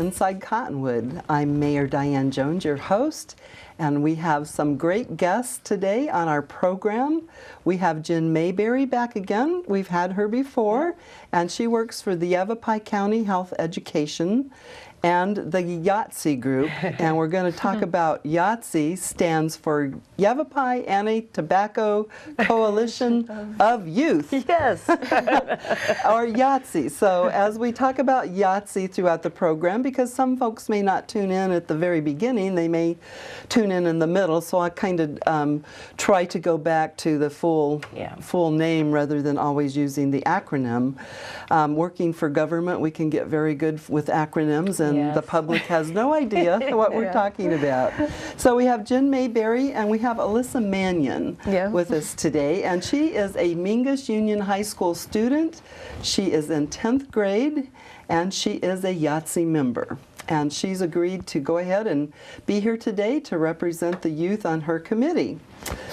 Inside Cottonwood. I'm Mayor Diane Joens, your host, and we have some great guests today on our program. We have Jen Mayberry back again. We've had her before, and she works for the Yavapai County Health Education and the YATCY group, and we're going to talk about YATCY stands for Yavapai Anti-Tobacco Coalition of Youth. Yes. Or YATCY. So as we talk about YATCY throughout the program, because some folks may not tune in at the very beginning, they may tune in the middle, so I kind of try to go back to the full name rather than always using the acronym. Working for government, we can get very good with acronyms, and the public has no idea what we're talking about. So we have Jen Mayberry and we have Alyssa Mannion with us today, and she is a Mingus Union High School student. She is in 10th grade and she is a YATCY member. And she's agreed to go ahead and be here today to represent the youth on her committee.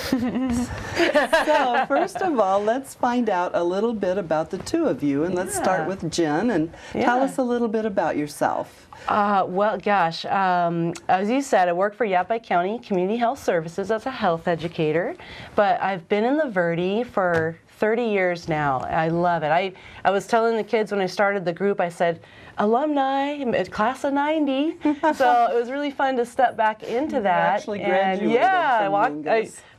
So first of all, let's find out a little bit about the two of you, and let's start with Jen, and tell us a little bit about yourself. Well, gosh, as you said, I work for Yavapai County Community Health Services as a health educator, but I've been in the Verde for 30 years now. I love it. I was telling the kids when I started the group, I said, alumni, class of 90. So it was really fun to step back into that. Actually graduated I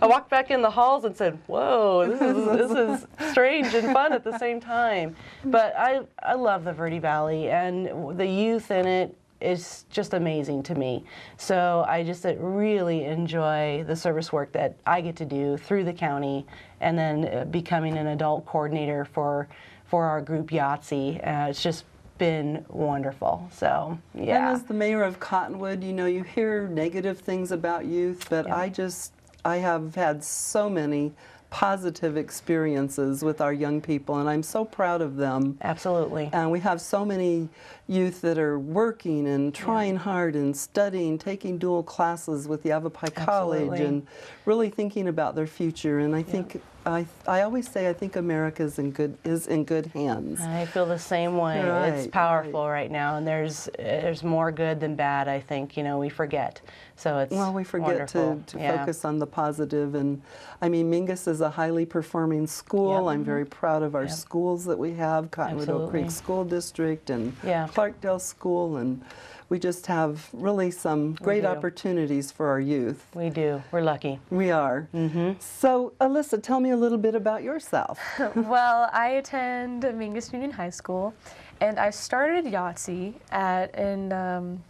from walked back in the halls and said, whoa, this is strange and fun at the same time. But I love the Verde Valley, and the youth in it is just amazing to me. So I just really enjoy the service work that I get to do through the county, and then becoming an adult coordinator for our group YATCY. It's just been wonderful. So And as the mayor of Cottonwood, you know, you hear negative things about youth, but I have had so many positive experiences with our young people, and I'm so proud of them. Absolutely. And we have so many youth that are working and trying hard and studying, taking dual classes with Yavapai College, and really thinking about their future. And I think I always say I think America is in good hands. I feel the same way. It's powerful right now, and there's more good than bad. I think we forget. So it's we forget to focus on the positive. And I mean, Mingus is a highly performing school. I'm very proud of our schools that we have, Cottonwood Oak Creek School District and Clarkdale School, and we just have really some great opportunities for our youth. We do. We're lucky. We are. So, Alyssa, tell me a little bit about yourself. Well, I attend Mingus Union High School, and I started YATCY in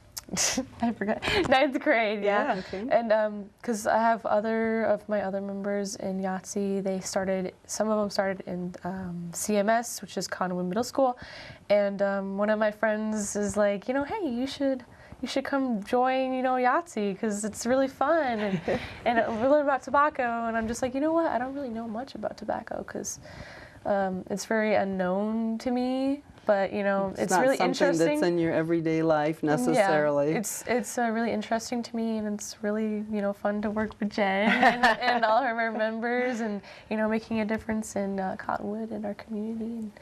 I forgot, 9th grade, and because I have other of my other members in YATCY, some of them started in CMS, which is Cottonwood Middle School, and one of my friends is like, hey, you should come join, YATCY, because it's really fun, and we learn about tobacco, and I'm just like, you know what, I don't really know much about tobacco, because it's very unknown to me. But it's really interesting. It's not something that's in your everyday life necessarily. Yeah, it's really interesting to me, and it's really fun to work with Jen and all her members, and making a difference in Cottonwood and our community and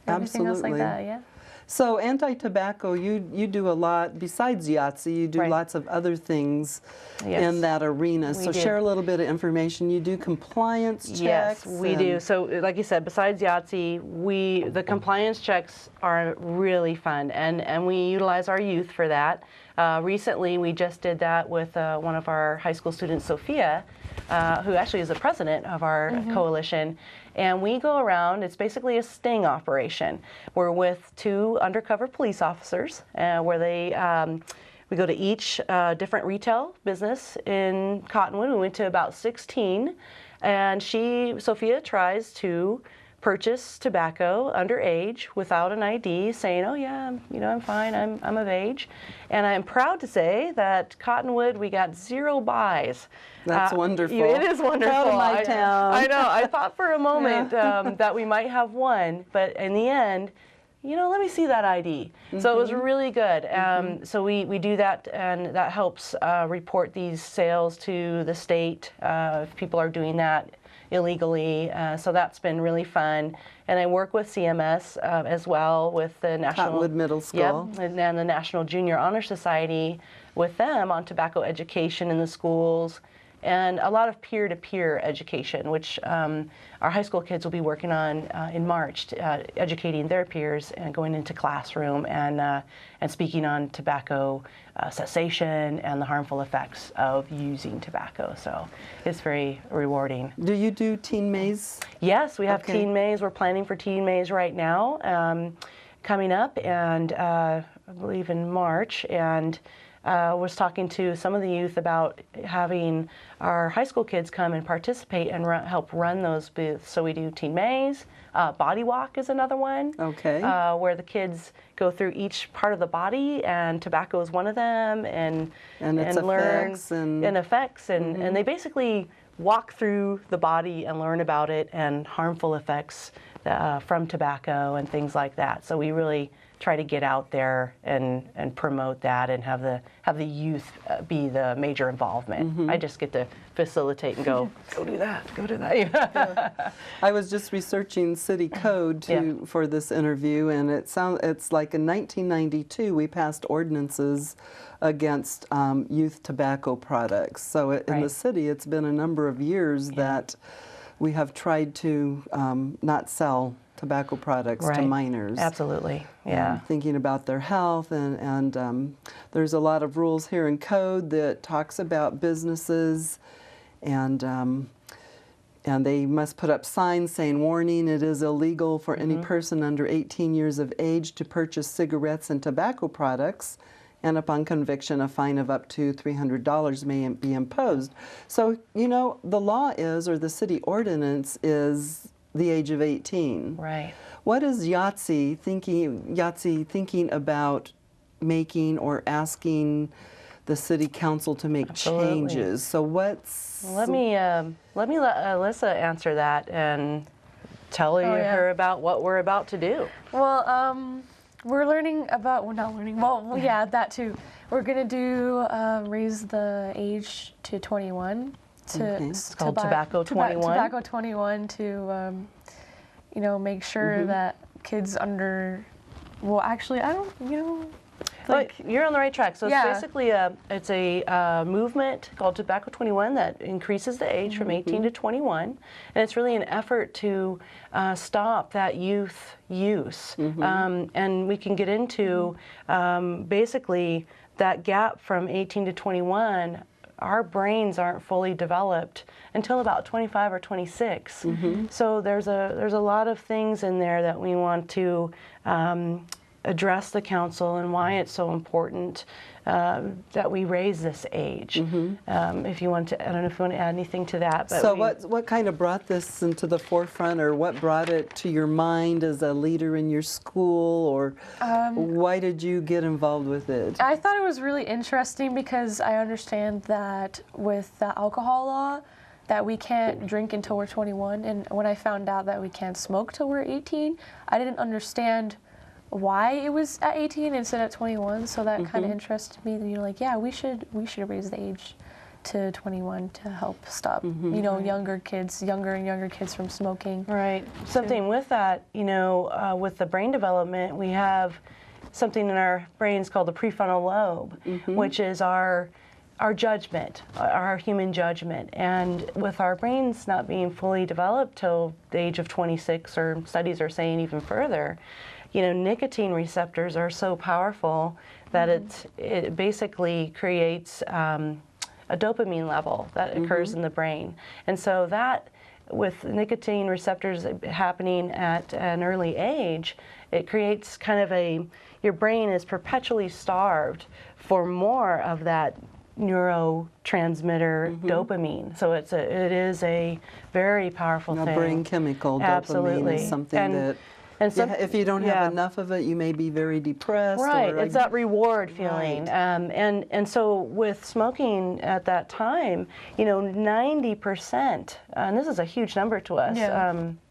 everything else like that. Yeah. So anti-tobacco, you do a lot besides YATCY. You do lots of other things in that arena. So share a little bit of information. You do compliance checks. Yes, we do. So like you said, besides YATCY, the compliance checks are really fun, and we utilize our youth for that. Recently, we just did that with one of our high school students, Sophia, who actually is the president of our coalition. And we go around, it's basically a sting operation. We're with 2 undercover police officers where we go to each different retail business in Cottonwood. We went to about 16, and Sophia tries to purchase tobacco underage without an ID, saying, "Oh yeah, I'm fine. I'm of age," and I'm proud to say that Cottonwood, we got 0 buys. That's wonderful. It is wonderful. Proud of my town. I know. I thought for a moment that we might have one, but in the end, let me see that ID. So it was really good. So we do that, and that helps report these sales to the state if people are doing that illegally. So that's been really fun. And I work with CMS as well, with the National Cottonwood Middle School. Yep, and the National Junior Honor Society, with them on tobacco education in the schools, and a lot of peer-to-peer education, which our high school kids will be working on in March, educating their peers and going into classroom and speaking on tobacco cessation and the harmful effects of using tobacco. So it's very rewarding. Do you do teen maze? Yes, we have Okay. teen maze. We're planning for teen maze right now, coming up, and I believe in March. And was talking to some of the youth about having our high school kids come and participate and help run those booths. So we do teen maze, body walk is another one. Okay. Where the kids go through each part of the body, and tobacco is one of them, and its learn effects and effects, and they basically walk through the body and learn about it and harmful effects from tobacco and things like that. So we really try to get out there and promote that and have the youth be the major involvement. I just get to facilitate and go do that, go do that. I was just researching city code for this interview, and it's like in 1992 we passed ordinances against youth tobacco products. So in the city, it's been a number of years that we have tried to not sell tobacco products to minors. Absolutely, yeah. Thinking about their health, and there's a lot of rules here in code that talks about businesses, and they must put up signs saying, warning, it is illegal for any person under 18 years of age to purchase cigarettes and tobacco products, and upon conviction, a fine of up to $300 may be imposed. So, the law is, or the city ordinance is, the age of 18. Right. What is YATCY thinking about making or asking the city council to make changes? So let me let Alyssa answer that and tell her about what we're about to do. Well, we're learning about, well, not learning, well, yeah, that too. We're going to do raise the age to 21. It's called Tobacco 21. Tobacco 21 to, make sure that kids under, well, actually, I don't, But you're on the right track. So it's basically it's a movement called Tobacco 21 that increases the age from 18 to 21, and it's really an effort to stop that youth use. And we can get into basically that gap from 18 to 21. Our brains aren't fully developed until about 25 or 26. So there's a lot of things in there that we want to address the council and why it's so important that we raise this age. If you want to, I don't know if you want to add anything to that. But so what kind of brought this into the forefront, or what brought it to your mind as a leader in your school, or why did you get involved with it? I thought it was really interesting because I understand that with the alcohol law, that we can't drink until we're 21, and when I found out that we can't smoke till we're 18, I didn't understand why it was at 18 instead of 21, so that kind of interested me. And we should raise the age to 21 to help stop, younger and younger kids from smoking. Right. Something with that, with the brain development, we have something in our brains called the prefrontal lobe, which is our judgment, our human judgment. And with our brains not being fully developed till the age of 26, or studies are saying even further, nicotine receptors are so powerful that it basically creates a dopamine level that occurs in the brain. And so that, with nicotine receptors happening at an early age, it creates kind of your brain is perpetually starved for more of that neurotransmitter dopamine. So it is a very powerful thing. Brain chemical. Absolutely. Dopamine is something that And some, if you don't have enough of it, you may be very depressed. Right, or, it's that reward feeling. Right. And so with smoking at that time, you know, 90%, and this is a huge number to us,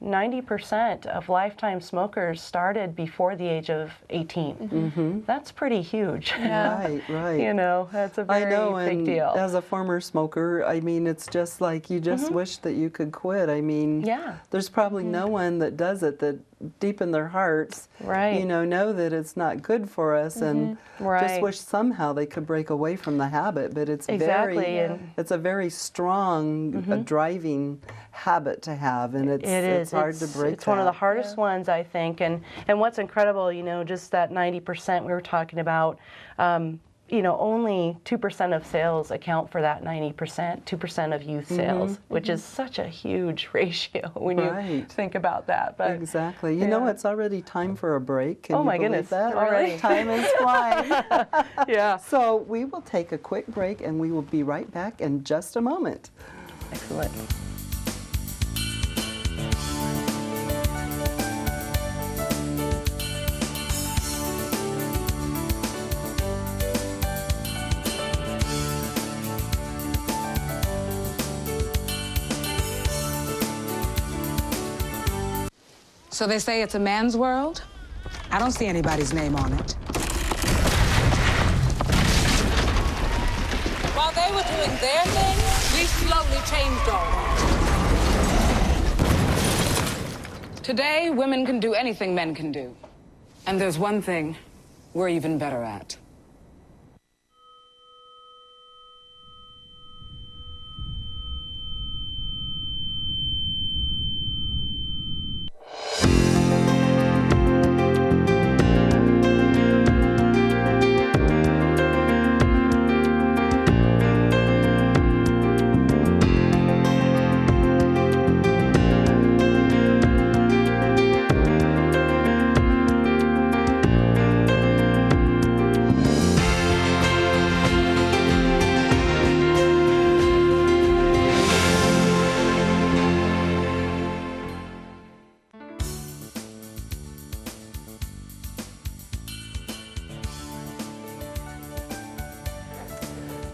90% of lifetime smokers started before the age of 18. That's pretty huge. Right. You know, that's a very big deal. As a former smoker, I mean, it's just like you just wish that you could quit. I mean, there's probably no one that does it that deep in their hearts, you know that it's not good for us, and just wish somehow they could break away from the habit. But it's it's a very strong driving habit to have, and it's hard to break. It's one of the hardest ones, I think. And what's incredible, you know, just that 90% we were talking about. You know, only 2% of sales account for that 90%, 2% of youth sales, which is such a huge ratio when you think about that. But exactly. You know, it's already time for a break. Can oh my goodness, that? already. Time is flying. So So we will take a quick break, and we will be right back in just a moment. excellent. So they say it's a man's world? I don't see anybody's name on it. While they were doing their thing, we slowly changed all that. Today, women can do anything men can do. And there's one thing we're even better at.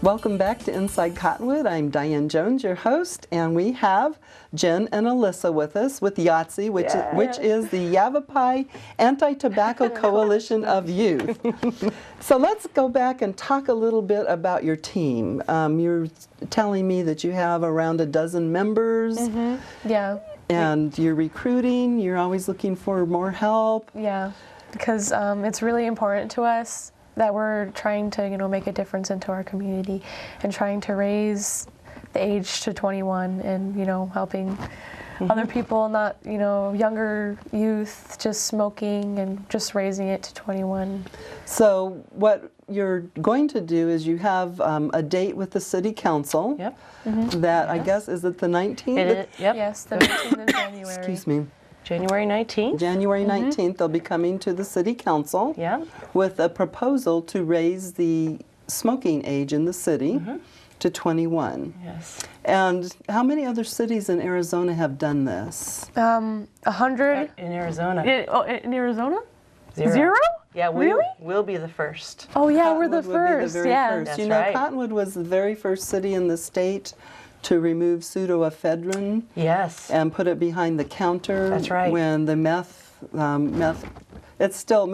Welcome back to Inside Cottonwood. I'm Diane Joens, your host, and we have Jen and Alyssa with us with YATCY, which is the Yavapai Anti-Tobacco Coalition of Youth. So let's go back and talk a little bit about your team. You're telling me that you have around a dozen members. Yeah. And you're recruiting, you're always looking for more help. Yeah, because it's really important to us that we're trying to, you know, make a difference into our community and trying to raise the age to 21 and, you know, helping other people, not, you know, younger youth just smoking and just raising it to 21. So what you're going to do is you have a date with the city council. That I guess, is it the 19th? Yes, the 19th of January. Excuse me. January 19th. January 19th, they'll be coming to the city council with a proposal to raise the smoking age in the city to 21. Yes. And how many other cities in Arizona have done this? 100. In Arizona. In Arizona? Zero? Yeah, Really? we'll be the first. Oh yeah, we're Cottonwood the would be first. the very first. That's You know, right. Cottonwood was the very first city in the state to remove pseudoephedrine and put it behind the counter. That's right. When the meth is still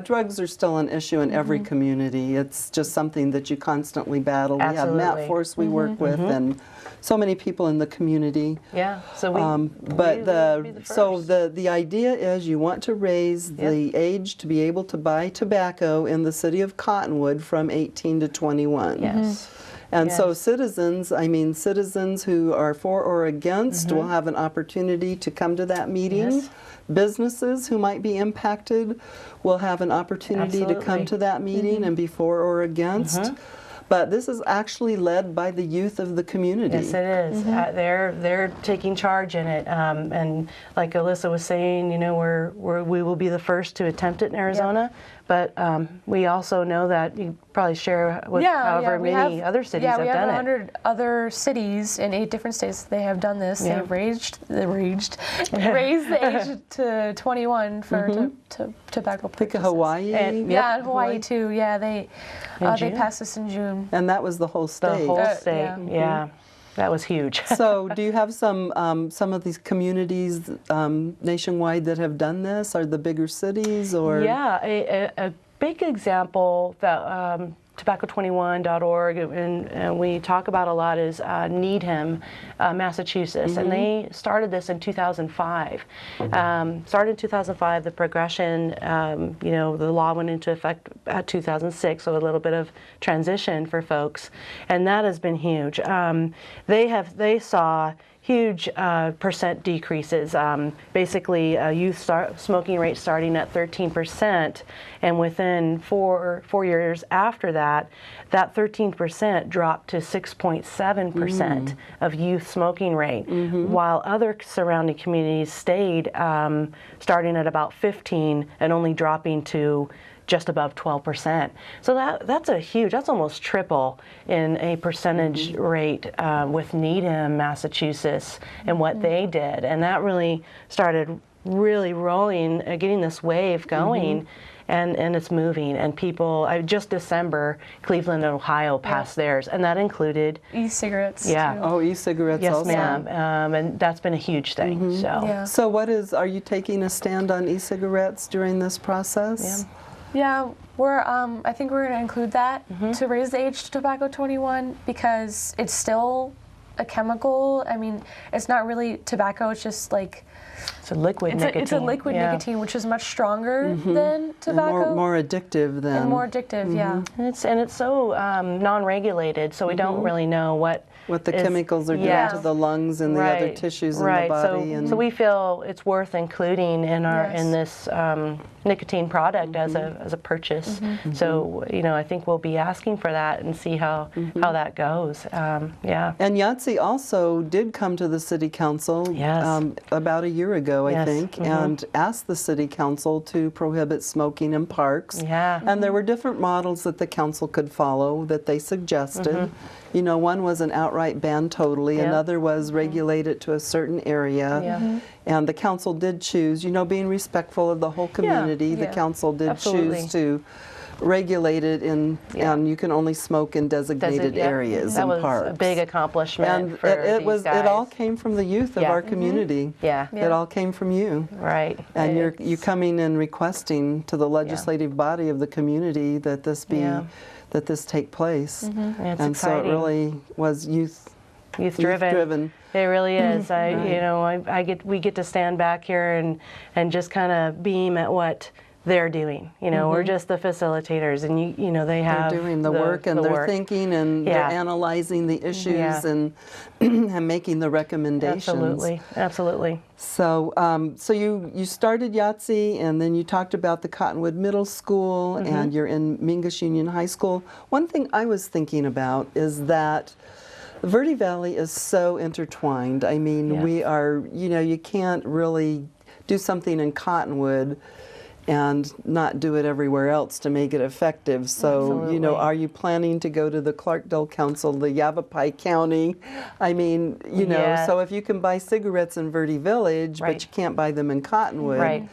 drugs are still an issue in every community. It's just something that you constantly battle. Absolutely. We have MAP Force we work with, and so many people in the community. Yeah. So the idea is you want to raise the age to be able to buy tobacco in the city of Cottonwood from 18 to 21. Yes. And so citizens who are for or against will have an opportunity to come to that meeting. Yes. Businesses who might be impacted will have an opportunity to come to that meeting and be for or against. But this is actually led by the youth of the community. Yes, it is. They're taking charge in it, and like Alyssa was saying, you know, we will be the first to attempt it in Arizona. But we also know that you probably share with however many other cities have done it. Yeah, we have 100 other cities in 8 different states. They have done this. Yeah. They've raised the age to 21 for tobacco purchases. Think of Hawaii. And, and Hawaii too. Yeah, they passed this in June. And that was the whole state. The whole state. Yeah. That was huge. So, do you have some of these communities nationwide that have done this? Are the bigger cities, or? Yeah, a big example that tobacco21.org and we talk about a lot is Needham, Massachusetts, and they started this in 2005. Started in 2005. The progression, you know, the law went into effect at 2006, so a little bit of transition for folks, and that has been huge. They saw huge percent decreases. Basically, youth smoking rate starting at 13%, and within four years after that, that 13% dropped to 6.7% of youth smoking rate, while other surrounding communities stayed starting at about 15 and only dropping to just above 12%. So that's almost triple in a percentage rate with Needham, Massachusetts, and what they did. And that really started rolling, getting this wave going. And it's moving, and people, just December, Cleveland, Ohio passed theirs, and that included e-cigarettes. Yeah. Too. Oh, e-cigarettes yes, also. Yes, ma'am, and that's been a huge thing. So are you taking a stand on e-cigarettes during this process? Yeah, I think we're going to include that to raise the age to tobacco 21, because it's still a chemical. I mean, it's not really tobacco, it's just like, it's a liquid nicotine. It's a liquid nicotine, which is much stronger than tobacco. And more addictive than. And more addictive, yeah. And it's so non-regulated, so we don't really know what the chemicals are doing to the lungs and the other tissues in the body. So we feel it's worth including in this nicotine product as a purchase. So I think we'll be asking for that and see how that goes. And YATCY also did come to the City Council about a year ago, I think, and asked the City Council to prohibit smoking in parks. And there were different models that the council could follow that they suggested. You know, one was an outright ban totally, another was regulate it to a certain area. And the council did choose, being respectful of the whole community, the council did choose to regulate it and you can only smoke in designated areas and parks. That was a big accomplishment and for these guys. It all came from the youth of our community. It all came from you. Right. And you're coming and requesting to the legislative body of the community that this be that this take place. It's and exciting. so it really was youth driven. It really is. We get to stand back here and just kind of beam at what they're doing. We're just the facilitators, and they have they're doing the work and they're thinking and they're analyzing the issues and and making the recommendations. Absolutely. So so you started YATCY, and then you talked about the Cottonwood Middle School, and you're in Mingus Union High School. One thing I was thinking about is that Verde Valley is so intertwined. I mean, we are, you can't really do something in Cottonwood and not do it everywhere else to make it effective. So, are you planning to go to the Clarkdale Council, the Yavapai County? I mean, so if you can buy cigarettes in Verde Village, but you can't buy them in Cottonwood,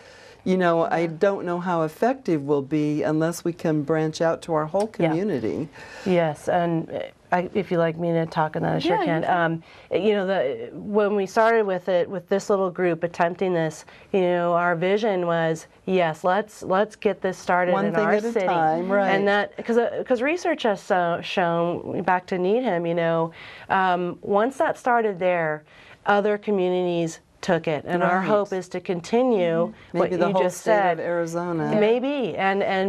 I don't know how effective we'll be unless we can branch out to our whole community. Yes, and if you'd like me to talk on that, I sure can. When we started with it, with this little group attempting this, our vision was, yes, let's get this started in our city. One thing at a time, right? And that because research has shown, back to Needham, once that started there, other communities took it, and our Right. hope is to continue what Maybe the you whole just state said. of Arizona. Maybe,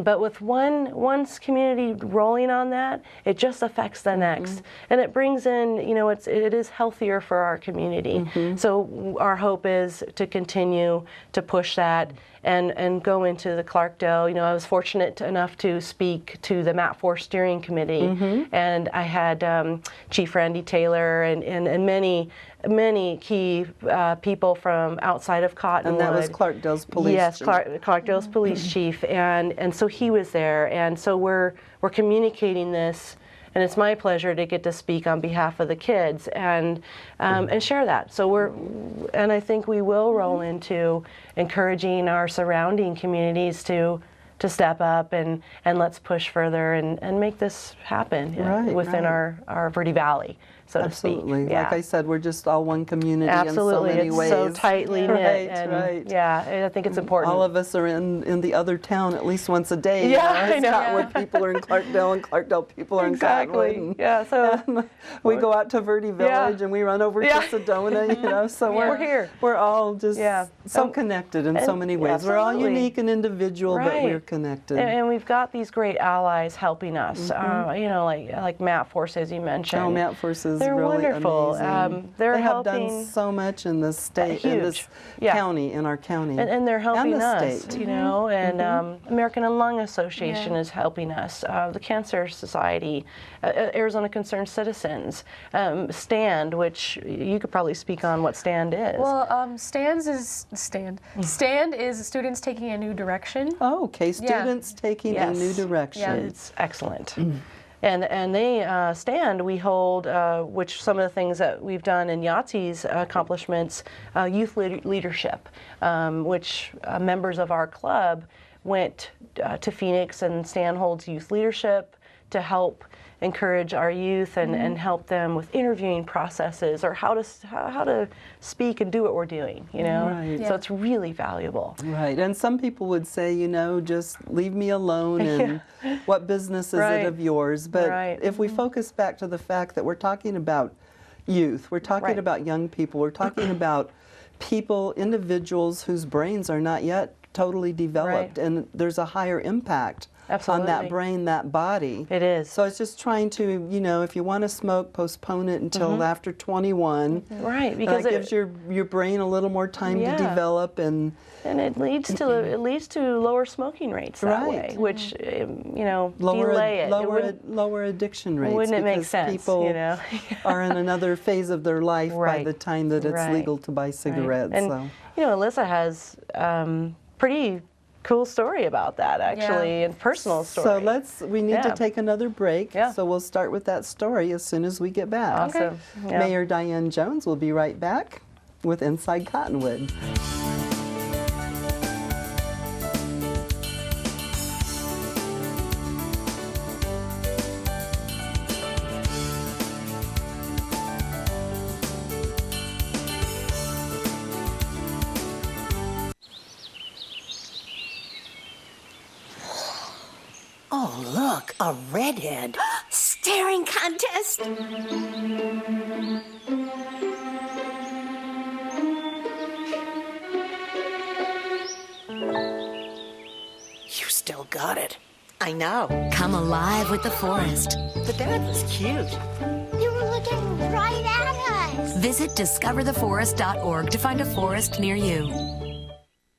but with one community rolling on that, it just affects the next, and it brings in, it is healthier for our community. So our hope is to continue to push that and go into the Clarkdale. I was fortunate enough to speak to the MAP 4 steering committee, and I had Chief Randy Taylor and many key people from outside of Cottonwood. And that was Clarkdale's police Yes, chief. Clarkdale's police chief, and so he was there, and so we're communicating this, and it's my pleasure to get to speak on behalf of the kids and share that. So and I think we will roll into encouraging our surrounding communities to step up and let's push further and make this happen within our Verde Valley, so to speak. Absolutely. Yeah. Like I said, we're just all one community Absolutely. in so many It's ways. so tightly knit. Right, and right. Yeah, I think it's important. All of us are in the other town at least once a day. Yeah, I know. Cottonwood people are in Clarkdale, and Clarkdale people are in Exactly. Cottonwood. And, Yeah, so and we go out to Verde Village and we run over to Sedona, so we're here. We're all just so connected in so many ways. We're all absolutely. unique and individual, but we're connected. And we've got these great allies helping us. Like MAP Force, as you mentioned. Oh, MAP Force is They're really wonderful. amazing. They're they have helping done so much in this state, in this county, in our county. And they're helping and the us, state. And American Lung Association is helping us. The Cancer Society, Arizona Concerned Citizens, STAND, which you could probably speak on what STAND is. Well, STAND is students taking a new direction. Oh, okay, students taking a new direction. Yeah, it's excellent. And they STAND, we hold, which some of the things that we've done in YATCY's accomplishments, youth leadership, which members of our club went to Phoenix, and STAND holds youth leadership to help encourage our youth and help them with interviewing processes or how to speak and do what we're doing, Right. So it's really valuable. Right, and some people would say, just leave me alone and what business is it of yours? But if we focus back to the fact that we're talking about youth, we're talking about young people, we're talking about people, individuals whose brains are not yet totally developed, and there's a higher impact on that brain, that body. It is. So it's just trying to, if you want to smoke, postpone it until after 21. Right, because that gives your brain a little more time to develop, and it leads to lower smoking rates that way, which lower addiction rates. Wouldn't it make sense? People are in another phase of their life by the time that it's legal to buy cigarettes. And Alyssa has pretty cool story about that, actually, and personal story. So we need to take another break. Yeah. So we'll start with that story as soon as we get back. Awesome. Yeah. Mayor Diane Joens will be right back with Inside Cottonwood. Oh, look, a redhead. Staring contest. You still got it. I know. Come alive with the forest. The dad was cute. They were looking right at us. Visit discovertheforest.org to find a forest near you.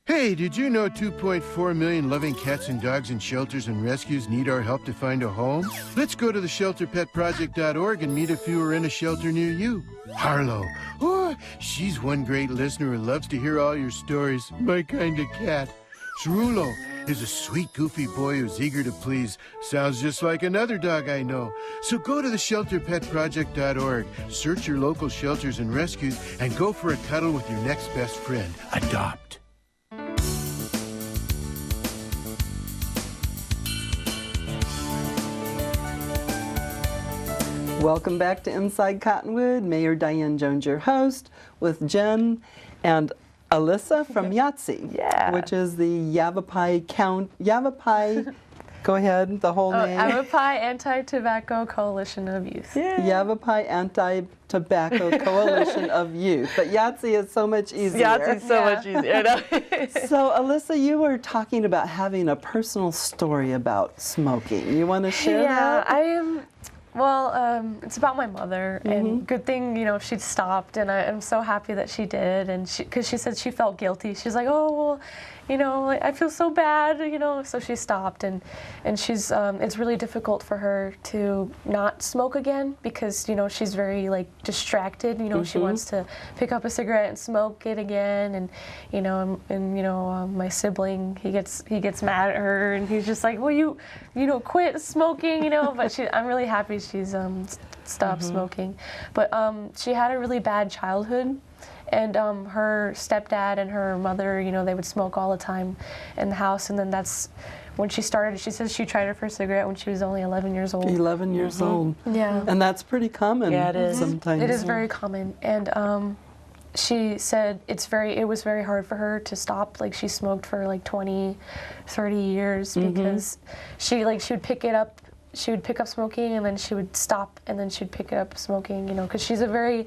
Hey, did you know 2.4 million loving cats and dogs in shelters and rescues need our help to find a home? Let's go to theshelterpetproject.org and meet a few who are in a shelter near you. Harlow. Oh, she's one great listener who loves to hear all your stories. My kind of cat. Cerulo is a sweet, goofy boy who's eager to please. Sounds just like another dog I know. So go to theshelterpetproject.org, search your local shelters and rescues, and go for a cuddle with your next best friend. Adopt. Welcome back to Inside Cottonwood. Mayor Diane Joens, your host, with Jen and Alyssa from YATCY, which is the Yavapai Go ahead, the whole name. Yavapai Anti-Tobacco Coalition of Youth. Yavapai Anti-Tobacco Coalition of Youth. But YATCY is so much easier. YATCY's so much easier. So, Alyssa, you were talking about having a personal story about smoking. You want to share that? Yeah, I am. Well, it's about my mother, and good thing, you know, she stopped, and I'm so happy that she did, and because she said she felt guilty. She's like, oh, well, you know, I feel so bad, you know, so she stopped, and she's, it's really difficult for her to not smoke again because, you know, she's very, like, distracted, you know, she wants to pick up a cigarette and smoke it again, and, you know, my sibling, he gets mad at her, and he's just like, well, you know, quit smoking, you know, but I'm really happy she's stopped smoking. But she had a really bad childhood, and her stepdad and her mother, you know, they would smoke all the time in the house, and then that's when she started. She says she tried her first cigarette when she was only 11 years old. 11 years old. Yeah. And that's pretty common. Yeah, it is. Sometimes. It is very common, and she said it was very hard for her to stop. Like, she smoked for like 20, 30 years because she would pick it up. She would pick up smoking, and then she would stop, and then she'd pick it up smoking, you know, because she's a very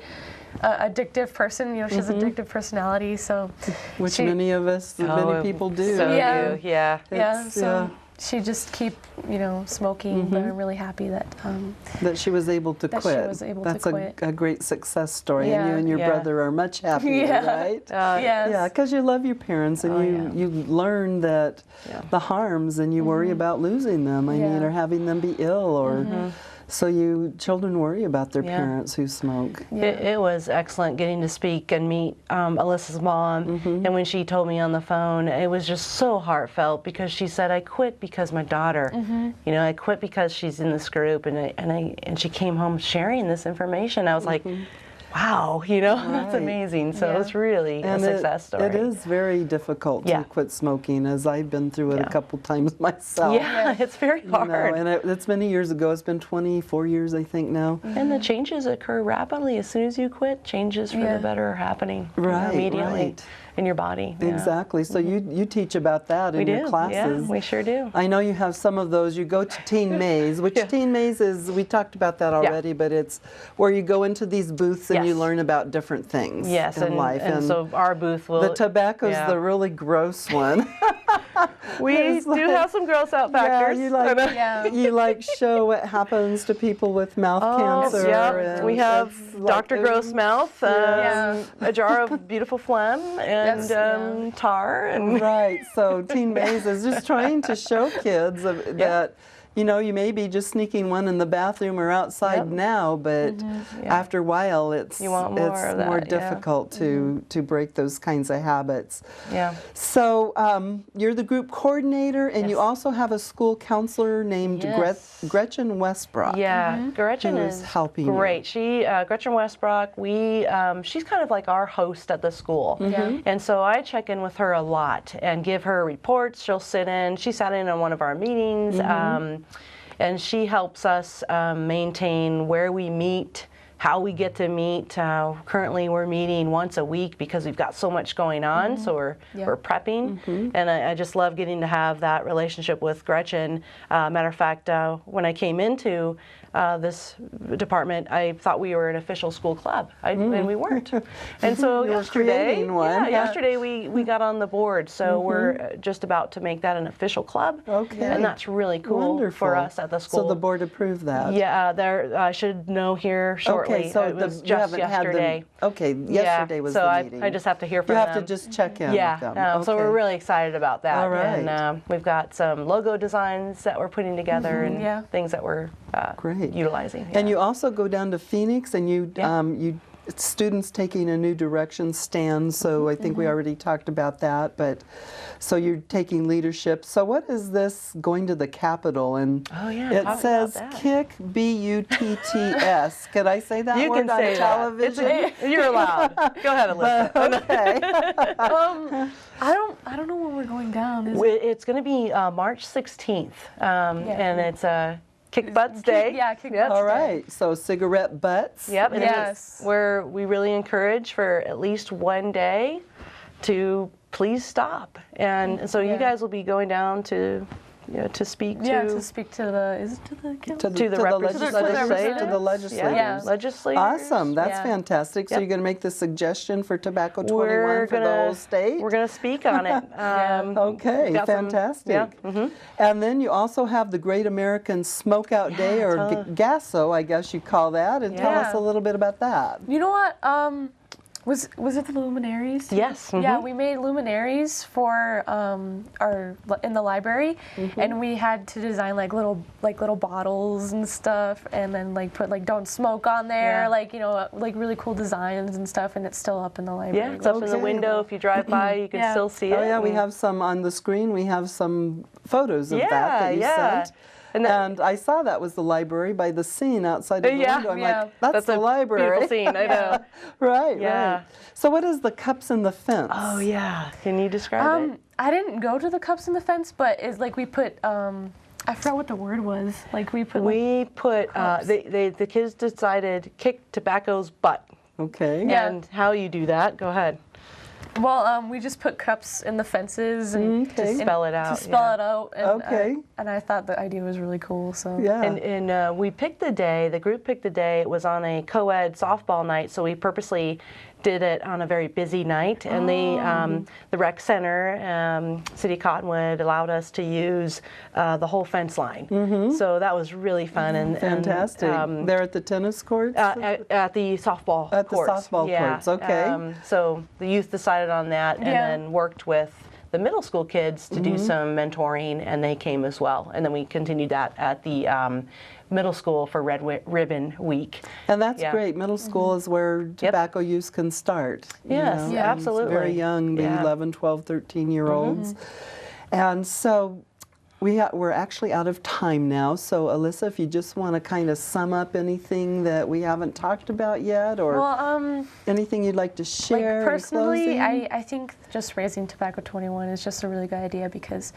addictive person, you know, she has an addictive personality, so. Which many of us, many people do. So Yeah. do, yeah. Yeah, so she just keep, you know, smoking, but I'm really happy that that she was able to that quit. she was able to That's quit. a great success story, and Yeah. you and your brother are much happier, Yeah. right? Yes. Yeah, because you love your parents, and you learn that the harms, and you worry about losing them. I mean, or having them be ill, or so children worry about their parents who smoke. It was excellent getting to speak and meet Alyssa's mom, and when she told me on the phone, it was just so heartfelt because she said, I quit because my daughter, you know, I quit because she's in this group, and she came home sharing this information. I was like, wow, you know, that's amazing. So it's really a success story. It is very difficult to quit smoking, as I've been through it a couple times myself. Yeah, it's very hard. You know, and it's many years ago. It's been 24 years, I think, now. And the changes occur rapidly. As soon as you quit, changes for the better are happening immediately in your body. Exactly. So you teach about that in your classes. Yeah, we sure do. I know you have some of those. You go to Teen Maze, which Teen Maze is, we talked about that already, but it's where you go into these booths and you learn about different things in life. And so our booth will... The tobacco's the really gross one. We do have some gross out factors. You like show what happens to people with mouth cancer. Yeah, we have Dr. Gross Mouth, a jar of beautiful phlegm, and tar. And right, so Teen Maze is just trying to show kids that, you know, you may be just sneaking one in the bathroom or outside now, but after a while it's more difficult to break those kinds of habits. Yeah. So you're the group coordinator, and you also have a school counselor named Gretchen Westbrook. Yeah, Gretchen is helping great. Gretchen Westbrook, she's kind of like our host at the school. And so I check in with her a lot and give her reports. She'll sit in. She sat in on one of our meetings. And she helps us maintain where we meet, how we get to meet. Currently we're meeting once a week because we've got so much going on, so we're prepping. And I just love getting to have that relationship with Gretchen. Matter of fact, when I came into this department, I thought we were an official school club, and we weren't. And so yesterday, yesterday we got on the board, so we're just about to make that an official club. Okay. And that's really cool for us at the school. So the board approved that? Yeah, I should know here shortly. Okay, so it was just yesterday. Yesterday was the meeting. I just have to hear from them. You have to just check in with them. So we're really excited about that. All right. And we've got some logo designs that we're putting together and things that we're utilizing. And you also go down to Phoenix, and you students taking a new direction stand. So I think we already talked about that, but so you're taking leadership. So what is this going to the Capitol? And it says KICK, B-U-T-T-S. Can I say that you word can on say television? That. You're allowed. Go ahead, Alyssa. Okay. I don't know when we're going down. It's going to be March 16th, and it's Kick Butts Day. Kick Butts Day. All right, so cigarette butts. Yep. Yes. Where we really encourage for at least one day to please stop. And so you guys will be going down to to speak to? Yeah, to speak to the, is it to the council? To the legislators. To the legislators. Yeah. Legislators. Awesome, that's Yeah. fantastic. So Yep. you're going to make the suggestion for Tobacco 21 for the whole state? We're going to speak on it. Okay, we've got some- fantastic. yeah. Mm-hmm. And then you also have the Great American Smokeout Day, or GASO, I guess you call that. And tell us a little bit about that. You know what? Was it the luminaries? Yes. Yeah, we made luminaries for in the library, and we had to design like little bottles and stuff, and then like put like "Don't Smoke" on there, like like really cool designs and stuff, and it's still up in the library. Yeah, it's up in the window. If you drive by, you can still see it. Oh yeah, we have some on the screen. We have some photos of that you sent. And I saw that was the library by the scene outside of the window. I'm like, that's the library. Beautiful scene, I know. Right. So what is the Cups in the Fence? Oh yeah, can you describe it? I didn't go to the Cups in the Fence, but it's like we put I forgot what the word was. Like we put the kids decided kick tobacco's butt. Okay. And how you do that? Go ahead. Well, we just put cups in the fences and to spell it out. To spell it out. And, and I thought the idea was really cool. So And we picked the day. The group picked the day. It was on a co-ed softball night, so we purposely did it on a very busy night. And the rec center, City of Cottonwood, allowed us to use the whole fence line. So that was really fun and fantastic. There at the tennis courts. At the softball courts. The softball courts. Okay. So the youth decided on that, and then worked with the middle school kids to do some mentoring, and they came as well. And then we continued that at the middle school for Red Ribbon Week. And that's great. Middle school is where tobacco use can start. Yes, absolutely. Very young, the 11, 12, 13-year-olds. And so we're actually out of time now. So Alyssa, if you just want to kind of sum up anything that we haven't talked about yet, or anything you'd like to share. Like personally, in closing? I think just raising Tobacco 21 is just a really good idea, because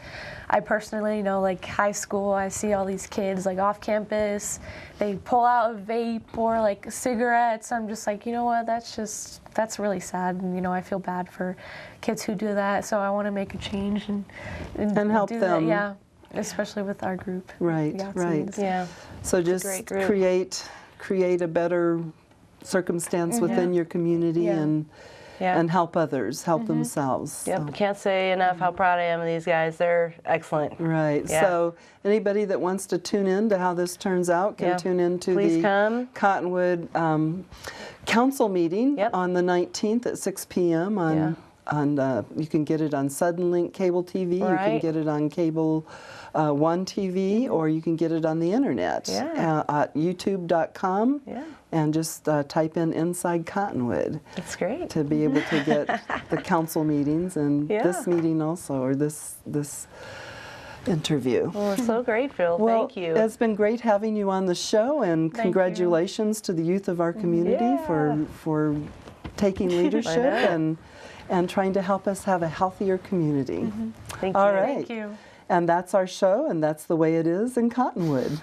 I personally know, like high school, I see all these kids like off campus, they pull out a vape or like cigarettes. I'm just like, you know what, that's really sad, and I feel bad for kids who do that. So I want to make a change and help do them. That, yeah, especially with our group. Right. Yeah. So just create a better circumstance within your community and help others, help themselves. Yep, So. can't say enough how proud I am of these guys. They're excellent. Right. Yeah. So anybody that wants to tune in to how this turns out can tune into the Cottonwood Council meeting on the 19th at 6 p.m. You can get it on Suddenlink Cable TV. You can get it on Cable One TV, or you can get it on the internet at youtube.com. And just type in Inside Cottonwood. That's great. To be able to get the council meetings and this meeting also, or this interview. Well, it's so great, Phil. Well, thank you. It's been great having you on the show, and congratulations to the youth of our community for taking leadership and trying to help us have a healthier community. Thank you. All right. Thank you. And that's our show, and that's the way it is in Cottonwood.